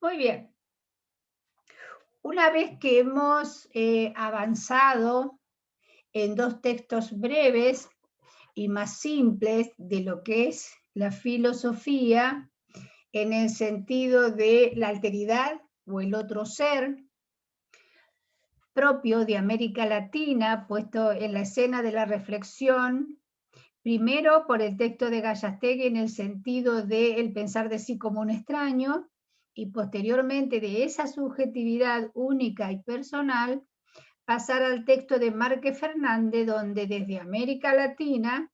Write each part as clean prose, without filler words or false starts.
Muy bien. Una vez que hemos avanzado en dos textos breves y más simples de lo que es la filosofía en el sentido de la alteridad o el otro ser propio de América Latina, puesto en la escena de la reflexión, primero por el texto de Gallastegui en el sentido de el pensar de sí como un extraño, y posteriormente de esa subjetividad única y personal, pasar al texto de Márquez Fernández, donde desde América Latina,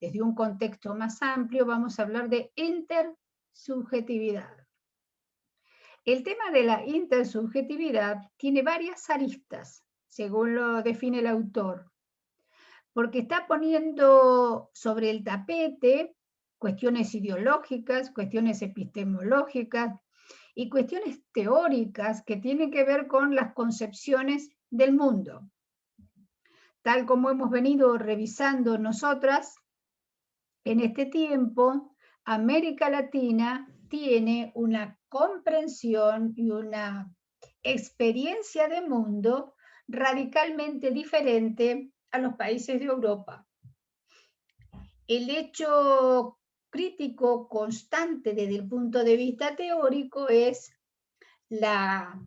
desde un contexto más amplio, vamos a hablar de intersubjetividad. El tema de la intersubjetividad tiene varias aristas, según lo define el autor, porque está poniendo sobre el tapete cuestiones ideológicas, cuestiones epistemológicas y cuestiones teóricas que tienen que ver con las concepciones del mundo. Tal como hemos venido revisando nosotras, en este tiempo, América Latina tiene una comprensión y una experiencia de mundo radicalmente diferente a los países de Europa. El hecho crítico constante desde el punto de vista teórico es la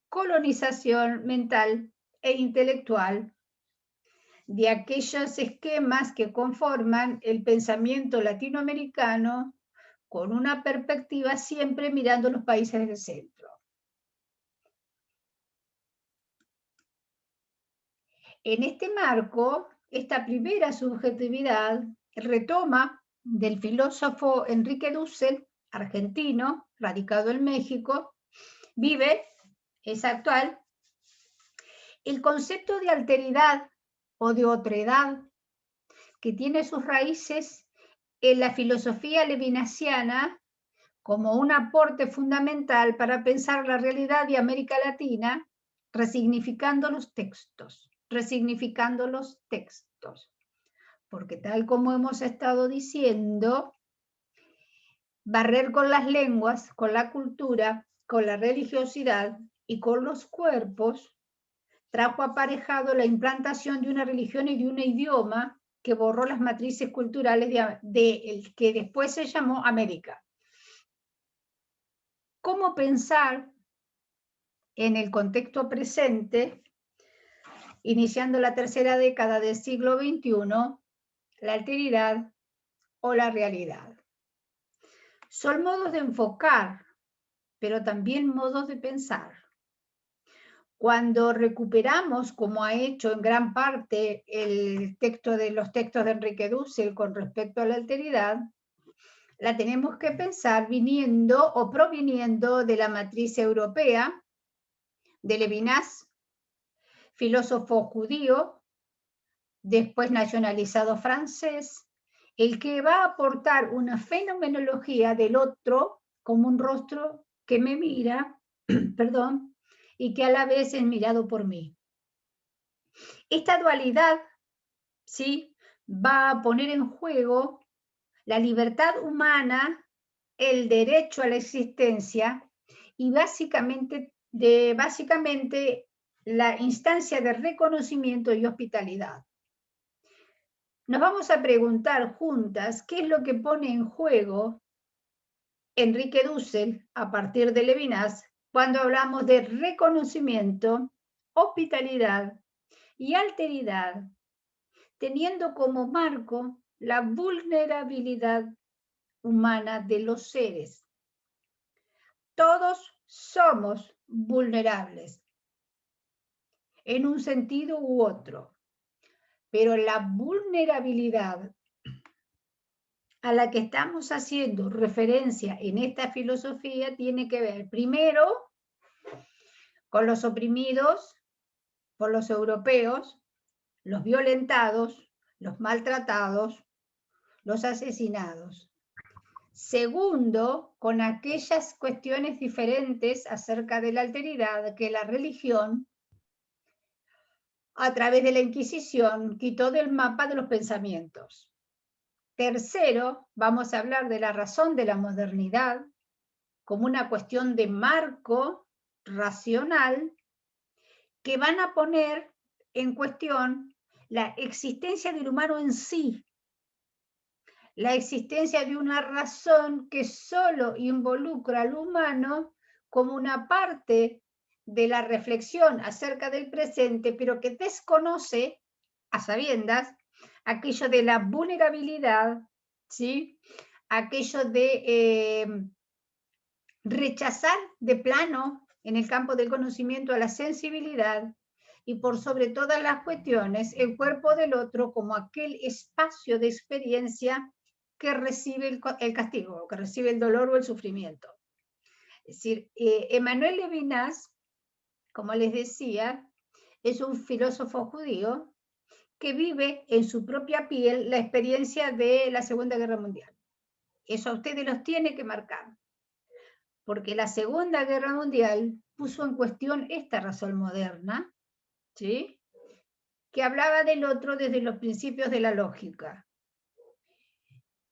colonización mental e intelectual de aquellos esquemas que conforman el pensamiento latinoamericano con una perspectiva siempre mirando los países del centro. En este marco, esta primera subjetividad retoma del filósofo Enrique Dussel, argentino, radicado en México, vive, es actual, el concepto de alteridad o de otredad que tiene sus raíces en la filosofía levinasiana como un aporte fundamental para pensar la realidad de América Latina, resignificando los textos, porque tal como hemos estado diciendo, barrer con las lenguas, con la cultura, con la religiosidad y con los cuerpos, trajo aparejado la implantación de una religión y de un idioma que borró las matrices culturales de el que después se llamó América. ¿Cómo pensar en el contexto presente, iniciando la tercera década del siglo XXI, la alteridad o la realidad? Son modos de enfocar, pero también modos de pensar. Cuando recuperamos, como ha hecho en gran parte el texto de los textos de Enrique Dussel con respecto a la alteridad, la tenemos que pensar viniendo o proviniendo de la matriz europea, de Levinas, filósofo judío, después nacionalizado francés, el que va a aportar una fenomenología del otro como un rostro que me mira, perdón, y que a la vez es mirado por mí. Esta dualidad, ¿sí?, va a poner en juego la libertad humana, el derecho a la existencia y básicamente la instancia de reconocimiento y hospitalidad. Nos vamos a preguntar juntas qué es lo que pone en juego Enrique Dussel a partir de Levinas cuando hablamos de reconocimiento, hospitalidad y alteridad, teniendo como marco la vulnerabilidad humana de los seres. Todos somos vulnerables en un sentido u otro, pero la vulnerabilidad a la que estamos haciendo referencia en esta filosofía tiene que ver primero con los oprimidos por los europeos, los violentados, los maltratados, los asesinados. Segundo, con aquellas cuestiones diferentes acerca de la alteridad que la religión, a través de la Inquisición, quitó del mapa de los pensamientos. Tercero, vamos a hablar de la razón de la modernidad, como una cuestión de marco racional que van a poner en cuestión la existencia del humano en sí, la existencia de una razón que solo involucra al humano como una parte de la reflexión acerca del presente, pero que desconoce, a sabiendas, aquello de la vulnerabilidad, ¿sí? Aquello de rechazar de plano en el campo del conocimiento a la sensibilidad y por sobre todas las cuestiones el cuerpo del otro como aquel espacio de experiencia que recibe el castigo, que recibe el dolor o el sufrimiento. Es decir, Emmanuel Levinas, como les decía, es un filósofo judío que vive en su propia piel la experiencia de la Segunda Guerra Mundial. Eso a ustedes los tiene que marcar, porque la Segunda Guerra Mundial puso en cuestión esta razón moderna, ¿sí? Que hablaba del otro desde los principios de la lógica,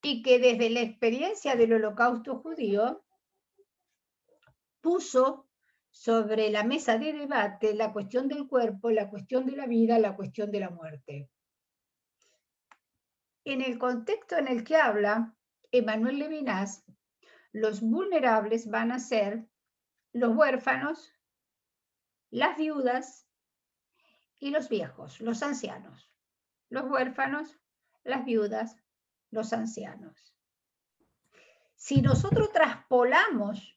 y que desde la experiencia del Holocausto judío puso sobre la mesa de debate la cuestión del cuerpo, la cuestión de la vida, la cuestión de la muerte. En el contexto en el que habla Emmanuel Levinas, los vulnerables van a ser los huérfanos, las viudas y los viejos, los ancianos. Los huérfanos, las viudas, los ancianos. Si nosotros traspolamos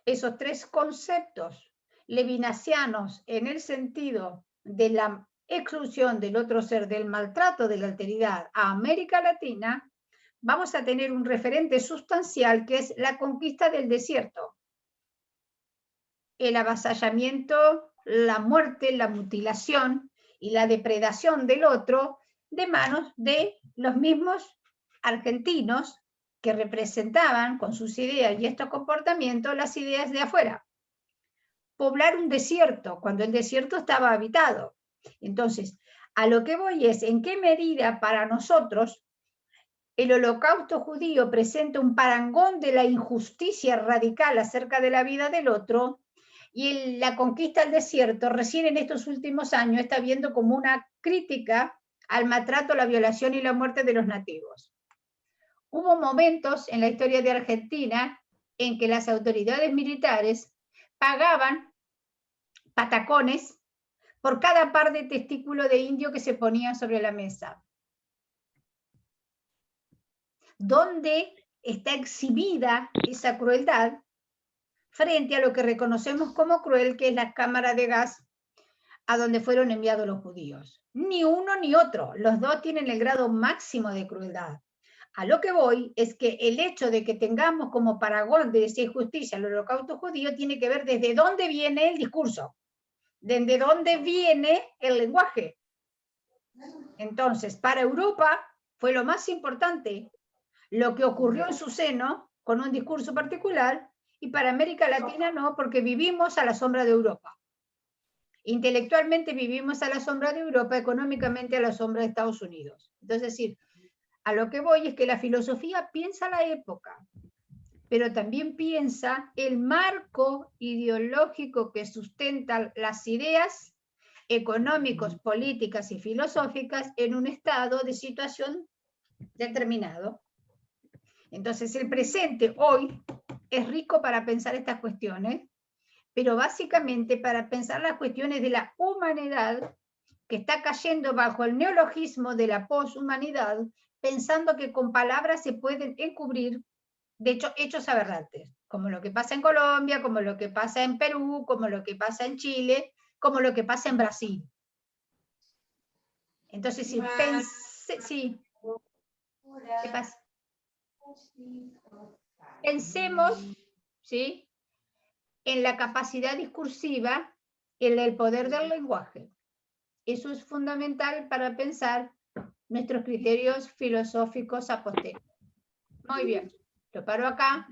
esos tres conceptos levinasianos en el sentido de la exclusión del otro ser, del maltrato, de la alteridad a América Latina, vamos a tener un referente sustancial que es la conquista del desierto, el avasallamiento, la muerte, la mutilación y la depredación del otro de manos de los mismos argentinos que representaban con sus ideas y estos comportamientos las ideas de afuera. Poblar un desierto cuando el desierto estaba habitado. Entonces, a lo que voy es en qué medida para nosotros el Holocausto judío presenta un parangón de la injusticia radical acerca de la vida del otro, y la conquista del desierto recién en estos últimos años está viendo como una crítica al maltrato, la violación y la muerte de los nativos. Hubo momentos en la historia de Argentina en que las autoridades militares pagaban patacones por cada par de testículos de indio que se ponían sobre la mesa. ¿Dónde está exhibida esa crueldad frente a lo que reconocemos como cruel, que es la cámara de gas a donde fueron enviados los judíos? Ni uno ni otro, los dos tienen el grado máximo de crueldad. A lo que voy es que el hecho de que tengamos como parangón de esa injusticia el Holocausto judío tiene que ver desde dónde viene el discurso, desde dónde viene el lenguaje. Entonces, para Europa fue lo más importante lo que ocurrió en su seno con un discurso particular, y para América Latina no, porque vivimos a la sombra de Europa. Intelectualmente vivimos a la sombra de Europa, económicamente a la sombra de Estados Unidos. Entonces, es decir, a lo que voy es que la filosofía piensa la época, pero también piensa el marco ideológico que sustenta las ideas económicos, políticas y filosóficas en un estado de situación determinado. Entonces, el presente hoy es rico para pensar estas cuestiones, pero básicamente para pensar las cuestiones de la humanidad que está cayendo bajo el neologismo de la poshumanidad, pensando que con palabras se pueden encubrir, de hecho, hechos aberrantes, como lo que pasa en Colombia, como lo que pasa en Perú, como lo que pasa en Chile, como lo que pasa en Brasil. Entonces, si pensé, sí, ¿qué pasa? Pensemos, ¿sí?, en la capacidad discursiva, en el poder del lenguaje. Eso es fundamental para pensar nuestros criterios filosóficos a posteriori. Muy bien, lo paro acá.